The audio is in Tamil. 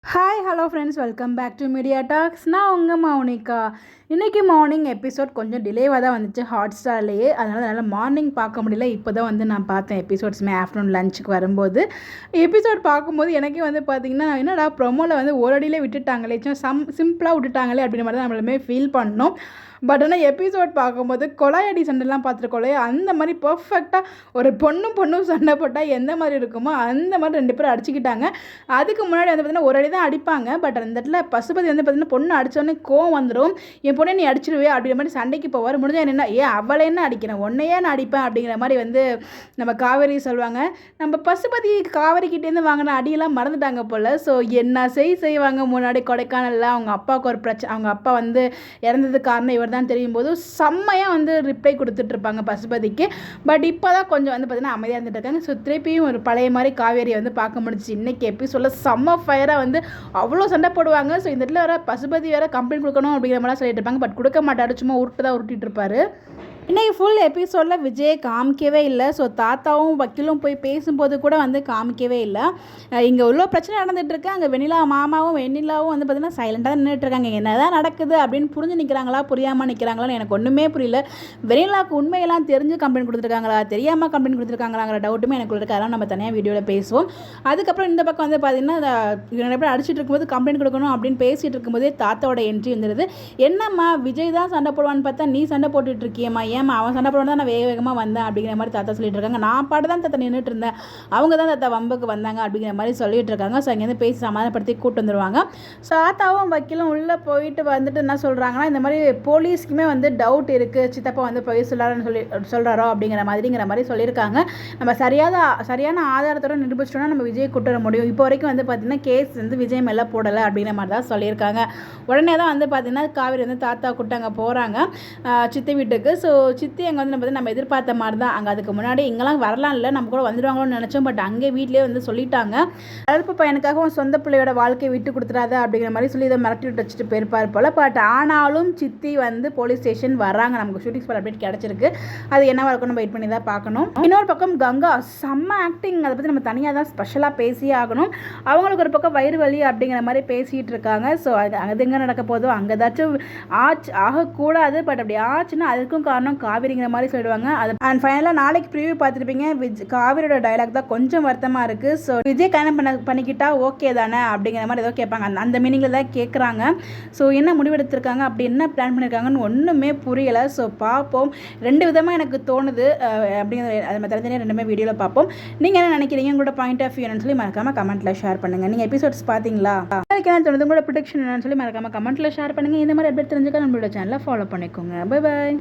Hi hello friends, welcome back to media talks. நான் உங்கள் மௌனிகா. இன்றைக்கி மார்னிங் எபிசோட் கொஞ்சம் டிலேவாக தான் வந்துச்சு ஹாட் ஸ்டார்லேயே. அதனால் மார்னிங் பார்க்க முடியல. இப்போ தான் நான் பார்த்தேன் எபிசோட்ஸுமே ஆஃப்டர்நூன் லஞ்சுக்கு வரும்போது. எபிசோட் பார்க்கும்போது எனக்கே பார்த்திங்கன்னா என்னடா ப்ரொமோவில் ஒரு அடியிலே விட்டுட்டாங்களே, சிம்பிளாக விட்டுட்டாங்களே அப்படின்ற மாதிரி தான் நம்மளுமே ஃபீல் பண்ணோம். பட் ஆனால் எபிசோட் பார்க்கும்போது கொலையடி சண்டைலாம் பார்த்துருக்கோம், அந்த மாதிரி பர்ஃபெக்டாக ஒரு பொண்ணும் சண்டை போட்டால் எந்த மாதிரி இருக்குமோ அந்த மாதிரி 2 பேரும் அடிச்சுக்கிட்டாங்க. அதுக்கு முன்னாடி பார்த்திங்கன்னா ஒரு அடி தான் அடிப்பாங்க. பட் அந்த இடத்துல பசுபதி பார்த்திங்கன்னா பொண்ணு அடித்தோடனே கோவம் வந்துடும். என் பொண்ணை நீ அடிச்சிருவே அப்படிங்கிற மாதிரி சண்டைக்கு போவார். முடிஞ்சால் என்ன அவளை என்ன அடிக்கிறேன், உன்னையே நான் அடிப்பேன் அப்படிங்கிற மாதிரி நம்ம காவேரி சொல்லுவாங்க. நம்ம பசுபதி காவேரிக்கிட்டேருந்து வாங்கின அடியெல்லாம் மறந்துட்டாங்க போல். ஸோ என்ன செய்வாங்க முன்னாடி கொடைக்கானலில் அவங்க அப்பாவுக்கு ஒரு பிரச்சனை, அவங்க அப்பா இறந்தது காரணம் இவர் தான் தெரியும் போது செம்மையாக ரிப்ளை கொடுத்துட்ருப்பாங்க பசுபதிக்கு. பட் இப்போ தான் கொஞ்சம் பார்த்திங்கன்னா அமைதியாக இருந்துட்டு இருக்காங்க. ஸோ திருப்பியும் ஒரு பழைய மாதிரி காவேரியை பார்க்க முடிச்சு. இன்றைக்கி எபிசோடில் செம்ம ஃபயராக அவ்வளோ சண்டை போடுவாங்க. ஸோ இந்த இடத்துல பசுபதி வேறு கம்ப்ளைண்ட் கொடுக்கணும் அப்படிங்கிற மாதிரிலாம் சொல்லிட்டு இருப்பாங்க. பட் கொடுக்க மாட்டாரு, சும்மா உருட்டிட்டு இருப்பாரு. இன்றைக்கி ஃபுல் எபிசோடில் விஜய் காமிக்கவே இல்லை. ஸோ தாத்தாவும் வக்கீலும் போய் பேசும்போது கூட காமிக்கவே இல்லை. இங்கே உள்ள பிரச்சனை நடந்துகிட்ருக்கு. அங்கே மாமாவும் வெண்ணிலாவும் பார்த்திங்கன்னா சைலண்டாக தான் நின்றுட்டுருக்காங்க. என்ன தான் நடக்குது அப்படின்னு புரிஞ்சு நிற்கிறாங்களா புரியாமல் நிற்கிறாங்களான்னு எனக்கு ஒன்றுமே புரியல. வெண்ணிலாவுக்கு உண்மையெல்லாம் தெரிஞ்சு கம்ப்ளைண்ட் கொடுத்துருக்காங்களா, தெரியாமல் கம்ப்ளைண்ட் கொடுத்துருக்காங்களாங்கிற டவுட்டுமே எனக்கு இருக்குது. அதெல்லாம் நம்ம தனியாக வீடியோவில் பேசுவோம். அதுக்கப்புறம் இந்த பக்கம் பார்த்திங்கன்னா நிறைய பேர் அடிச்சுட்டு இருக்கும்போது கம்ப்ளைண்ட் கொடுக்கணும் அப்படின்னு பேசிகிட்டு இருக்கும்போதே தாத்தாவோட என்ட்ரி வந்துடுது. என்னம்மா விஜய் தான் சண்டை போடுவான்னு பார்த்தா நீ சண்டை போட்டுட்டு இருக்கியம்மா, ஏம்மா அவன் சண்டை போட தான் நான் வேகமாக வந்தேன் அப்படிங்கிற மாதிரி தாத்தா சொல்லிட்டு இருக்காங்க. நான் பாட்டு தான் தாத்தா நின்றுட்டு இருந்தேன், அவங்க தான் தாத்தா வம்புக்கு வந்தாங்க அப்படிங்கிற மாதிரி சொல்லிட்டு இருக்காங்க. ஸோ அங்கேருந்து பேசி சமாதானப்படுத்தி கூட்டு வந்துடுவாங்க. ஸோ தாத்தாவும் வக்கீலும் உள்ளே போயிட்டு என்ன சொல்கிறாங்கன்னா, இந்த மாதிரி போலீஸ்க்குமே டவுட் இருக்குது, சித்தப்பா பொய் சொல்கிறாரோ அப்படிங்கிற மாதிரி சொல்லியிருக்காங்க. நம்ம சரியான ஆதாரத்தோட நிரூபிச்சிட்டோம்னா நம்ம விஜய் கூட்டு வர முடியும். இப்போ வரைக்கும் பார்த்திங்கன்னா கேஸ் விஜய் மேலே போடலை அப்படிங்கிற மாதிரி தான் சொல்லியிருக்காங்க. உடனே தான் பார்த்திங்கன்னா காவேரி தாத்தா கூட்டாங்க போகிறாங்க சித்தி வீட்டுக்கு. ஸோ சித்தி அங்கே நம்ம எதிர்பார்த்த மாதிரி தான். அங்கே அதுக்கு முன்னாடி இங்கெல்லாம் வரலாம் இல்லை, நம்ம கூட வந்துடுவாங்களோன்னு நினச்சோம். பட் அங்கே வீட்லேயே சொல்லிட்டாங்க, வளர்ப்பு பையனுக்காக சொந்த பிள்ளையோட வாழ்க்கையை விட்டு கொடுத்துடாத அப்படிங்கிற மாதிரி சொல்லி இதை மிரட்டி விட்டு வச்சுட்டு போயிருப்பார் போல். பட் ஆனாலும் சித்தி போலீஸ் ஸ்டேஷன் வராங்க. நமக்கு ஷூட்டிங் ஸ்பாட் அப்டேட் கிடச்சிருக்கு. அது என்னவா இருக்கும் நம்ம வெயிட் பண்ணி தான் பார்க்கணும். இன்னொரு பக்கம் கங்கா செம்ம ஆக்டிங், அதை பற்றி நம்ம தனியாக தான் ஸ்பெஷலாக பேசியே ஆகணும். அவங்களுக்கு ஒரு பக்கம் வயிறு வலி அப்படிங்கிற மாதிரி பேசிகிட்டு இருக்காங்க. ஸோ அது எங்கே நடக்க போதோ அங்கே ஏதாச்சும் ஆகக்கூடாது. பட் அப்படி ஆச்சுன்னா அதுக்கும் காரணம் காவேரிங்கிற மாதிரி சொல்லிடுவாங்க. அது அண்ட் ஃபைனலாக நாளைக்கு ப்ரிவியூ பார்த்துருப்பீங்க. காவேரியோட டைலாக் தான் கொஞ்சம் வருத்தமாக இருக்குது. ஸோ விஜய் கல்யாணம் பண்ணிக்கிட்டா ஓகே தானே அப்படிங்கிற மாதிரி ஏதோ கேட்பாங்க. அந்த மீனிங்கில் தான் கேட்குறாங்க. ஸோ என்ன முடிவெடுத்திருக்காங்க, அப்படி என்ன பிளான் பண்ணியிருக்காங்கன்னு ஒன்றுமே புரியலை. ஸோ பார்ப்போம். 2 விதமாக எனக்கு தோணுது அப்படிங்கிற அது மாதிரி தனித்தனியாக 2 வீடியோவில் பார்ப்போம். நீங்கள் என்ன நினைக்கிறீங்க, உங்களோட பாயிண்ட் ஆஃப் வியூன்னு சொல்லி மறக்காமல் கமெண்ட்டில் ஷேர் பண்ணுங்கள். நீங்கள் எபிசோட்ஸ் பார்த்தீங்களா, என்ன தோணுது, உங்களோட ப்ரொடக்ஷன் என்னன்னு சொல்லி மறக்காமல் கமெண்ட்டில் ஷேர் பண்ணுங்கள். இந்த மாதிரி அப்டேட் தெரிஞ்சுக்க நம்மளோட சேனலை ஃபாலோ பண்ணிக்கோங்க. Bye bye.